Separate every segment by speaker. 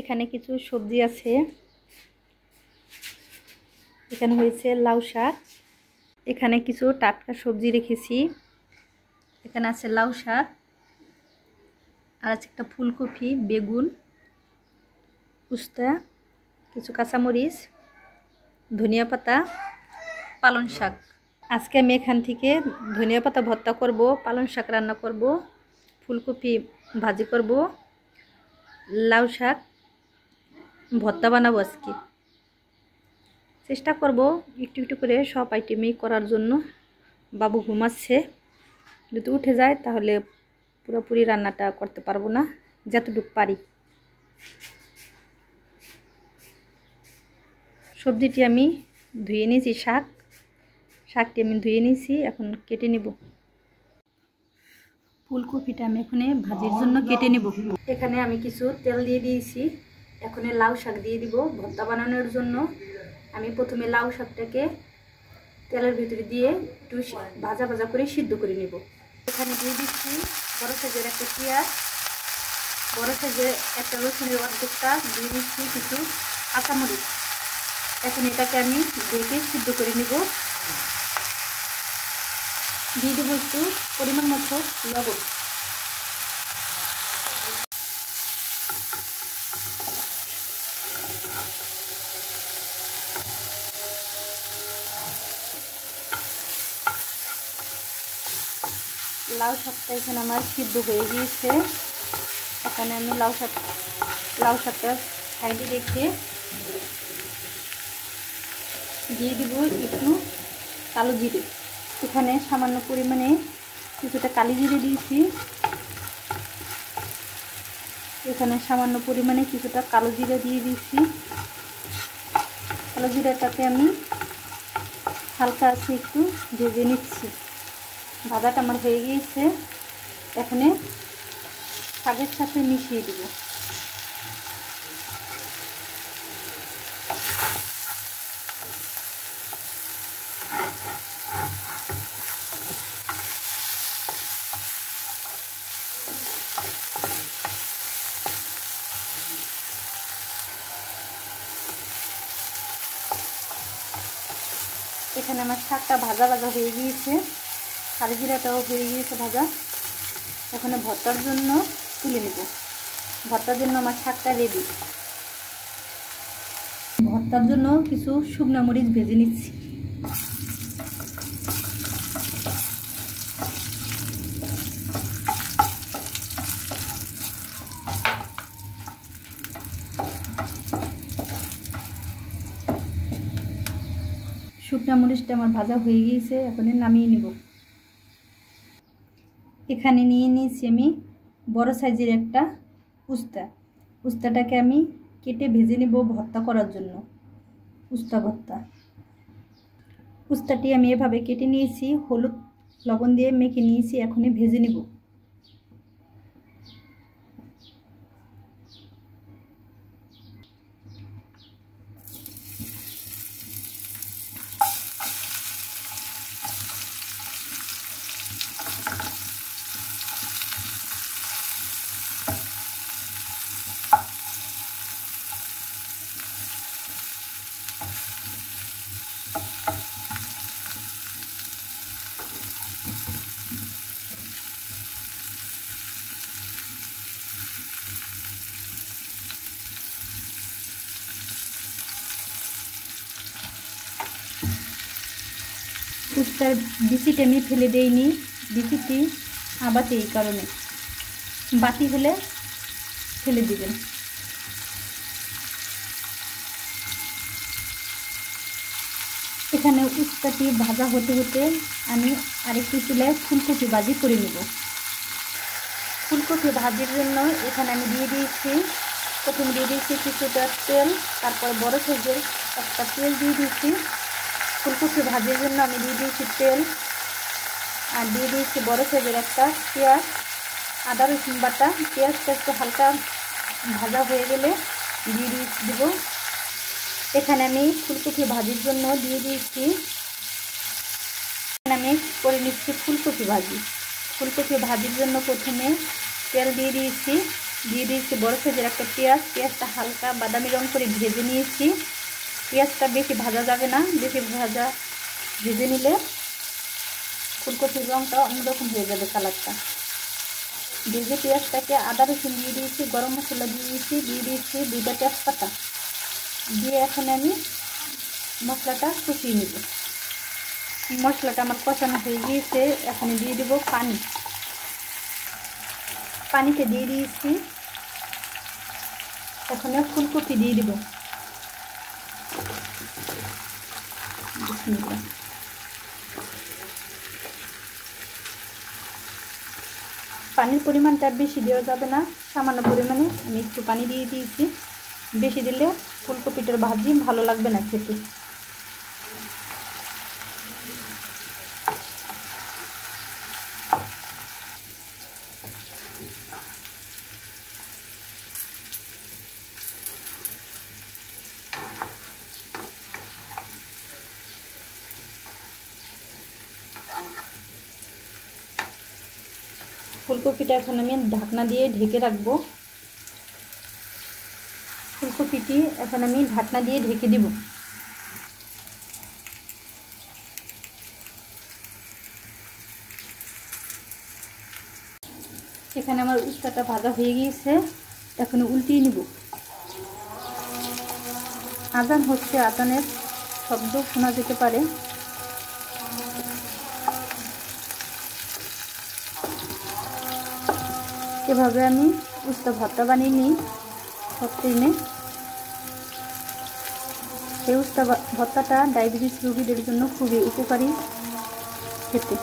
Speaker 1: এখানে কিছু সবজি আছে। এখানে হয়েছে লাউ শাক। এখানে কিছু টাটকা সবজি রেখেছি। এখানে আছে লাউ শাক, আর আছে একটা ফুলকপি, বেগুন, উস্তা, কিছু কাঁচামরিচ, ধনিয়া পাতা, পালং শাক। আজকে আমি এখান থেকে ধনিয়া পাতা ভর্তা করব, পালং শাক রান্না করব, ফুলকপি ভাজি করব, লাউ শাক ভর্তা বানাবো। আজকে চেষ্টা করব একটু একটু করে সব আইটেমই করার জন্য। বাবু ঘুমাচ্ছে, যদি উঠে যায় তাহলে পুরোপুরি রান্নাটা করতে পারবো না, যতটুকু পারি। সবজিটি আমি ধুয়ে নিয়েছি, শাকটি আমি ধুয়ে নিয়েছি, এখন কেটে নেব। ফুলকপিটা আমি এখানে ভাজির জন্য কেটে নেব। এখানে আমি কিছু তেল দিয়ে দিয়েছি, এখন লাউ শাক দিয়ে দিব ভর্তা বানানোর জন্য। আমি প্রথমে লাউ শাকটাকে তেলের ভিতরে দিয়ে একটু ভাজা ভাজা করে সিদ্ধ করে নেব। এখানে দিয়ে দিচ্ছি বড় সাইজের একটা পেঁয়াজ, বড় সাইজের একটা রসুনের অর্ধেকটা, দিয়ে দিচ্ছি কিছু কাঁচামরিচ। এখন এটাকে আমি ঢেকে সিদ্ধ করে নেব। দিয়ে দেবো একটু পরিমাণ মতো লবণ। লাউ শাকটা এখানে আমার সিদ্ধ হয়ে গিয়েছে। এখানে আমি লাউ শাকটা সাইডে রেখে দিয়ে দিব একটু কালো জিরে। এখানে সামান্য পরিমাণে কিছুটা কালি জিরে দিয়েছি। এখানে সামান্য পরিমাণে কিছুটা কালো জিরা দিয়ে দিয়েছি। কালো জিরাটাকে আমি হালকা আছে একটু ভেজে নিচ্ছি। ভাজাটা আমার হয়ে গিয়েছে। এখানে শাকের সাথে মিশিয়ে দেব। এখানে আমার শাকটা ভাজা ভাজা হয়ে গিয়েছে, কালো জিরাটাও হয়ে গিয়েছে ভাজা। এখানে ভর্তার জন্য তুলে নেব। ভর্তার জন্য আমার শাকটা রেডি। ভর্তার জন্য কিছু শুকনো মরিচ ভেজে নিচ্ছি। শুকনো মরিচটা আমার ভাজা হয়ে গিয়েছে, এখন নামিয়ে নেব। এখানে নিয়ে নিয়েছি আমি বড় সাইজের একটা উস্তাটাকে আমি কেটে ভেজে নেব ভর্তা করার জন্য। উস্তা ভর্তা। উস্তাটি আমি এভাবে কেটে নিয়েছি, হলুদ লবণ দিয়ে মেখে নিয়েছি, এখনই ভেজে নেব। উস্তার বিচিটি আমি ফেলে দেইনি, বিচিটি আবাতে, এই কারণে বাটি হলে ফেলে দিবেন। এখানে উস্তাটি ভাজা হতে হতে আমি আরেকটি চুলায় ফুলকপি ভাজি করে নেব। ফুলকপি ভাজির জন্য এখানে আমি প্রথমে দিয়ে দিয়েছি কিছুটা তেল, তারপর বড় সাইজের একটা তেল দিয়ে দিয়েছি। ফুলকপি ভাজির জন্য আমি দিয়ে দিয়েছি তেল, আর দিয়ে দিয়েছি বড় সাইজের একটা পেঁয়াজ, আদা রসুন বাটা। পেঁয়াজটা একটু হালকা ভাজা হয়ে গেলে দিয়ে দিব। এখানে আমি ফুলকপি ভাজির জন্য দিয়ে দিয়েছি, আমি করে নিচ্ছি ফুলকপি ভাজি। ফুলকপি ভাজির জন্য প্রথমে তেল দিয়ে দিয়েছি, দিয়ে দিয়েছি বড় সাইজের একটা পেঁয়াজ। পেঁয়াজটা হালকা বাদামি রং করে ভেজে নিয়েছি। পেঁয়াজটা বেশি ভাজা যাবে না, বেশি ভেজে নিলে ফুলকপির রংটা অন্যরকম হয়ে যাবে, কালারটা। ভেজে পেঁয়াজটাকে আদা রসুন দিয়ে দিয়েছি, গরম মশলা দিয়ে দিয়েছি 2টা তেজপাতা দিয়ে এখন আমি মশলাটা কষিয়ে নেব। মশলাটা আমার কষানো হয়ে গিয়েছে, এখন দিয়ে দেব পানি। পানিতে দিয়ে দিয়েছি, এখন ফুলকপি দিয়ে দেব। পানির পরিমাণটা বেশি দেওয়া যাবে না, সামান্য পরিমাণে আমি একটু পানি দিয়ে দিয়েছি। বেশি দিলে ফুলকপিটার ভাজি ভালো লাগবে না খেতে। ফুলকপিটা এখন আমি ঢাকনা দিয়ে ঢেকে রাখবো। ফুলকপিটি এখন আমি ঢাকনা দিয়ে ঢেকে দিব। এখানে আমার উস্তাটা ভাজা হয়ে গিয়েছে, এখন উল্টিয়ে নিব। আজান হচ্ছে, আজানের শব্দ শোনা যেতে পারে। এভাবে আমি উস্তা ভর্তা বানিয়ে নিই সবদিনে। এই উস্তা ভর্তাটা ডায়াবেটিস রোগীদের জন্য খুবই উপকারী খেতে।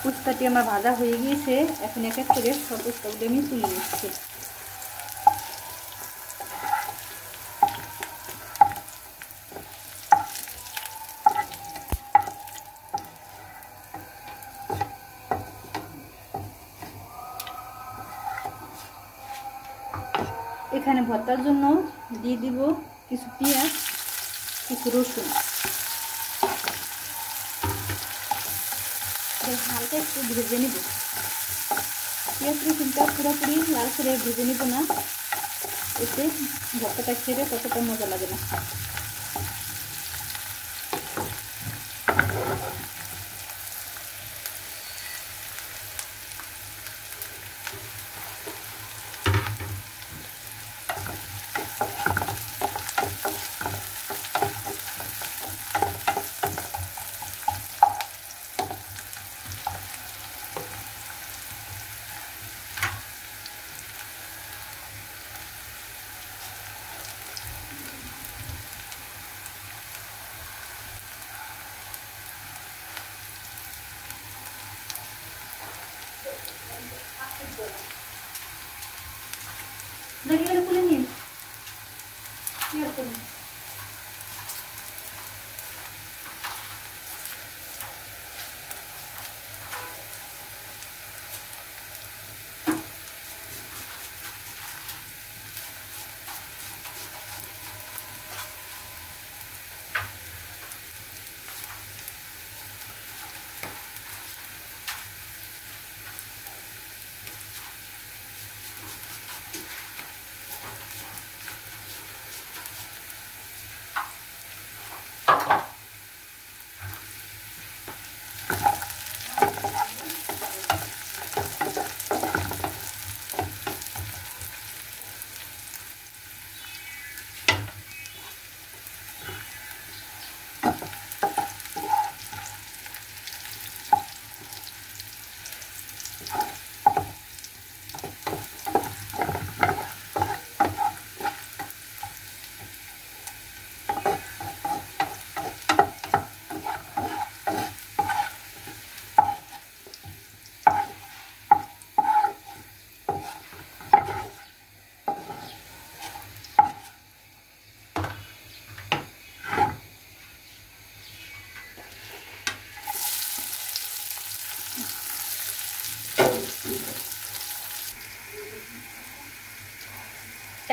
Speaker 1: উস্তাটি আমার ভাজা হয়ে গিয়েছে, এখন এক এক করে সব উস্তাগুলো আমি তুলে নিচ্ছি। এখানে ভর্তার জন্য দিয়ে দিব কিছু পেঁয়াজ, কিছু রসুন। হালকা একটু ভেজে নিব। পেঁয়াজ রসুনটা পুরোপুরি লাল করে ভেজে নিব না, এতে ভর্তাটা খেতে ততটা মজা লাগে না। খুলে নিন।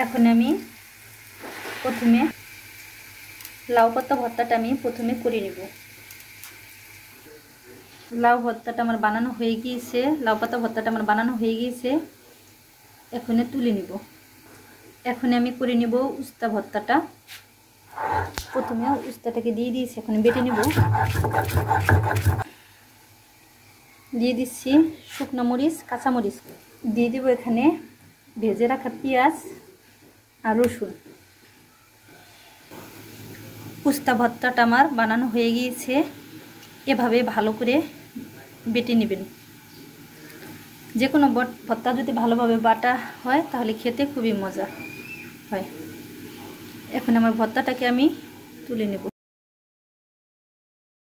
Speaker 1: এখন আমি প্রথমে লাউ পাতা ভর্তাটা আমি প্রথমে করে নেব। লাউ ভর্তাটা আমার বানানো হয়ে গিয়েছে, লাউ পাতা ভর্তাটা আমার বানানো হয়ে গিয়েছে। এখন তুলে নিব। এখন আমি করে নিব উস্তা ভর্তাটা। প্রথমে উস্তাটাকে দিয়ে দিয়েছি, এখন বেটে নিব। দিয়ে দিচ্ছি শুকনো মরিচ, কাঁচা মরিচ। দিয়ে দেবো এখানে ভেজে রাখা পেঁয়াজ আর রসুন। উস্তা ভর্তাটা আমার বানানো হয়ে গিয়েছে। এভাবে ভালো করে বেটে নেবেন। যে কোনো ভর্তা যদি ভালোভাবে বাটা হয় তাহলে খেতে খুবই মজা হয়। এখন আমার ভর্তাটাকে আমি তুলে নেব।